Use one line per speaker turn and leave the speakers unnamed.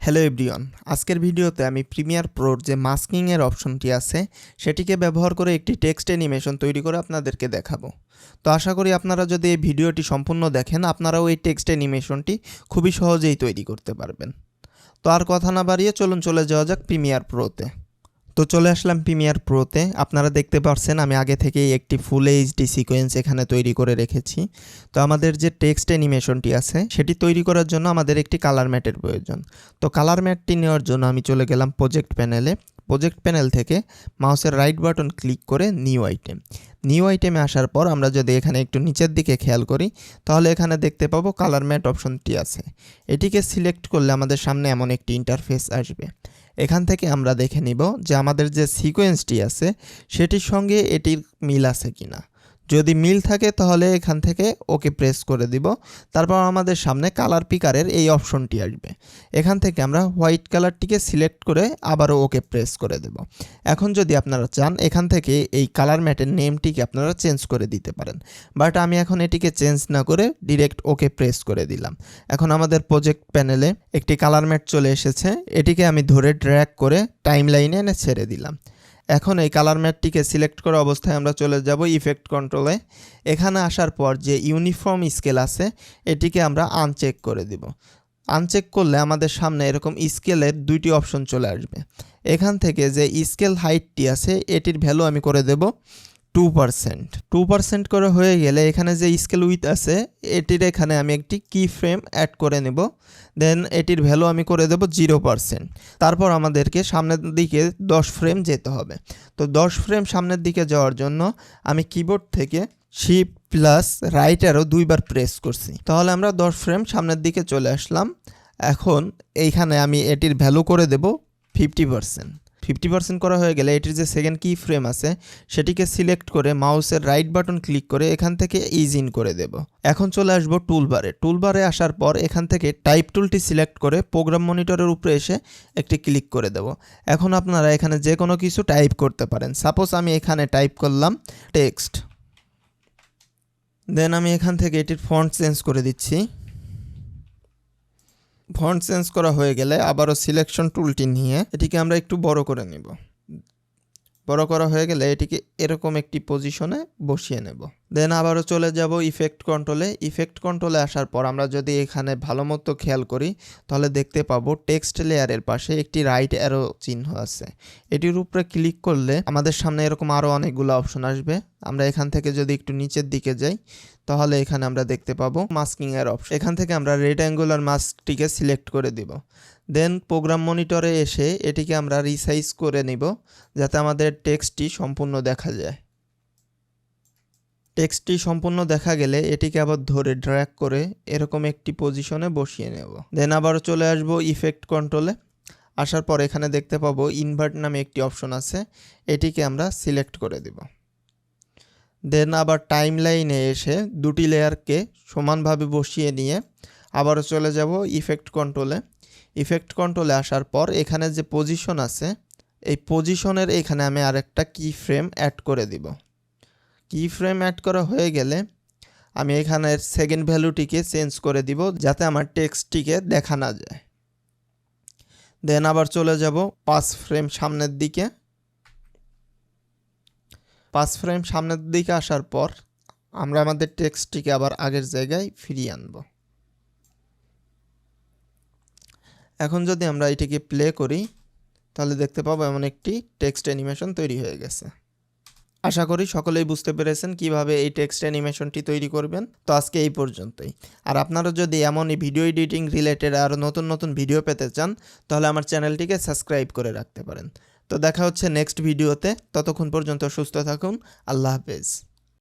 Hello everyone, আজকের ভিডিওতে আমি প্রিমিয়ার প্রোর যে মাস্কিংয়ের অপশনটি আছে সেটিকে ব্যবহার করে একটি টেক্সট অ্যানিমেশন তৈরি করে আপনাদেরকে দেখাবো। তো আশা করি আপনারা যদি এই ভিডিওটি সম্পূর্ণ দেখেন আপনারাও এই টেক্সট অ্যানিমেশনটি খুবই সহজেই তৈরি করতে পারবেন। তো আর কথা না বাড়িয়ে চলুন চলে যাওয়া যাক প্রিমিয়ার প্রোতে। তো চলে আসলাম প্রিমিয়ার প্রোতে। আপনারা দেখতে পাচ্ছেন আমি আগে থেকেই একটি ফুল এইচডি সিকোয়েন্স এখানে তৈরি করে রেখেছি। তো আমাদের যে টেক্সট অ্যানিমেশনটি আছে সেটি তৈরি করার জন্য আমাদের একটি কালার ম্যাটের প্রয়োজন। তো কালার ম্যাটটি নেওয়ার জন্য আমি চলে গেলাম প্রজেক্ট প্যানেলে। প্রজেক্ট প্যানেল থেকে মাউসের রাইট বাটন ক্লিক করে নিউ আইটেম। নিউ আইটেমে আসার পর আমরা যদি এখানে একটু নিচের দিকে খেয়াল করি তাহলে এখানে দেখতে পাবো কালার ম্যাট অপশনটি আছে। এটিকে সিলেক্ট করলে আমাদের সামনে এমন একটি ইন্টারফেস আসবে। এখান থেকে আমরা দেখে নিব যে আমাদের যে সিকোয়েন্সটি আছে সেটির সঙ্গে এটির মিল আছে কিনা। যদি মিল থাকে তাহলে এখান থেকে ওকে প্রেস করে দিব। তারপর আমাদের সামনে কালার পিকারের এই অপশনটি আসবে। এখান থেকে আমরা হোয়াইট কালারটিকে সিলেক্ট করে আবারও ওকে প্রেস করে দেব। এখন যদি আপনারা চান এখান থেকে এই কালার ম্যাটের নেমটিকে আপনারা চেঞ্জ করে দিতে পারেন, বাট আমি এখন এটিকে চেঞ্জ না করে ডিরেক্ট ওকে প্রেস করে দিলাম। এখন আমাদের প্রজেক্ট প্যানেলে একটি কালার ম্যাট চলে এসেছে। এটিকে আমি ধরে ড্র্যাগ করে টাইম লাইনে এনে ছেড়ে দিলাম। এখন এই কালার ম্যাটটিকে সিলেক্ট করা অবস্থায় আমরা চলে যাব ইফেক্ট কন্ট্রোলে। এখানে আসার পর যে ইউনিফর্ম স্কেল আছে এটিকে আমরা আনচেক করে দিব। আনচেক করলে আমাদের সামনে এরকম স্কেলের দুইটি অপশন চলে আসবে। এখান থেকে যে স্কেল হাইটটি আছে এটির ভ্যালু আমি করে দেব 2% করে হয়ে গেলে এখানে যে স্কেল উইথ আছে এটির এখানে আমি একটি কি ফ্রেম অ্যাড করে নেব। দেন এটির ভ্যালু আমি করে দেব 0%। তারপর আমাদেরকে সামনের দিকে 10 ফ্রেম যেতে হবে। তো 10 ফ্রেম সামনের দিকে যাওয়ার জন্য আমি কিবোর্ড থেকে শিফট প্লাস রাইট অ্যারো দুইবার প্রেস করছি। তাহলে আমরা 10 ফ্রেম সামনের দিকে চলে আসলাম। এখন এইখানে আমি এটির ভ্যালু করে দেব 50% করা হয়ে গেলে এটির যে সেকেন্ড কি ফ্রেম আছে সেটিকে সিলেক্ট করে মাউসের রাইট বাটন ক্লিক করে এখান থেকে ইজ ইন করে দেব। এখন চলে আসব টুলবারে আসার পর এখান থেকে টাইপ টুলটি সিলেক্ট করে প্রোগ্রাম মনিটরের উপরে এসে একটি ক্লিক করে দেব। এখন আপনারা এখানে যে কোনো কিছু টাইপ করতে পারেন। সাপোজ আমি এখানে টাইপ করলাম টেক্সট। দেন আমি এখান থেকে এটির ফন্ট চেঞ্জ করে দিচ্ছি। ফন্ট চেঞ্জ করা হয়ে গেলে আবারও সিলেকশন টুলটি নিয়ে এটিকে আমরা একটু বড় করে নেব। বড় করা হয়ে গেলে এটিকে এরকম একটি পজিশনে বসিয়ে নেব। দেন আবারও চলে যাব ইফেক্ট কন্ট্রোলে আসার পর আমরা যদি এখানে ভালো মতো খেয়াল করি তাহলে দেখতে পাবো টেক্সট লেয়ারের পাশে একটি রাইট অ্যারো চিহ্ন আছে। এটির উপরে ক্লিক করলে আমাদের সামনে এরকম আরও অনেকগুলো অপশন আসবে। আমরা এখান থেকে যদি একটু নিচের দিকে যাই তাহলে এখানে আমরা দেখতে পাবো মাস্কিং এর অপশন। এখান থেকে আমরা রেড অ্যাঙ্গুলার মাস্কটিকে সিলেক্ট করে দিব। দেন প্রোগ্রাম মনিটরে এসে এটিকে আমরা রিসাইজ করে নিব যাতে আমাদের টেক্সটটি সম্পূর্ণ দেখা যায়। টেক্সটটি সম্পূর্ণ দেখা গেলে এটিকে আবার ধরে ড্র্যাগ করে এরকম একটি পজিশনে বসিয়ে নেব। দেন আবার চলে আসব ইফেক্ট কন্ট্রোলে। আসার পর এখানে দেখতে পাবো ইনভার্ট নামে একটি অপশন আছে, এটিকে আমরা সিলেক্ট করে দিব। দেন আবার টাইম লাইনে এসে দুটি লেয়ারকে সমানভাবে বসিয়ে নিয়ে আবারও চলে যাব ইফেক্ট কন্ট্রোলে আসার পর এখানে যে পজিশন আছে এই পজিশনের এখানে আমি আরেকটা কি ফ্রেম অ্যাড করে দিব। কি ফ্রেম অ্যাড করা হয়ে গেলে আমি এখানের সেকেন্ড ভ্যালুটিকে চেঞ্জ করে দিব যাতে আমার টেক্সটটিকে দেখা না যায়। দেন আবার চলে যাব 5 ফ্রেম সামনের দিকে। 5 ফ্রেম সামনের দিকে আসার পর আমরা আমাদের টেক্সটটিকে আবার আগের জায়গায় ফিরিয়ে আনব। এখন যদি আমরা এটিকে প্লে করি তাহলে দেখতে পাবো এমন একটি টেক্সট অ্যানিমেশন তৈরি হয়ে গেছে। আশা করি সকলেই বুঝতে পেরেছেন কিভাবে এই টেক্সট অ্যানিমেশনটি তৈরি করবেন। তো আজকে এই পর্যন্তই। আর আপনারা যদি এমনই ভিডিও এডিটিং রিলেটেড আরও নতুন ভিডিও পেতে চান তাহলে আমার চ্যানেলটিকে সাবস্ক্রাইব করে রাখতে পারেন। তো দেখা হচ্ছে নেক্সট ভিডিওতে। ততক্ষণ পর্যন্ত সুস্থ থাকুন। আল্লাহ হাফেজ।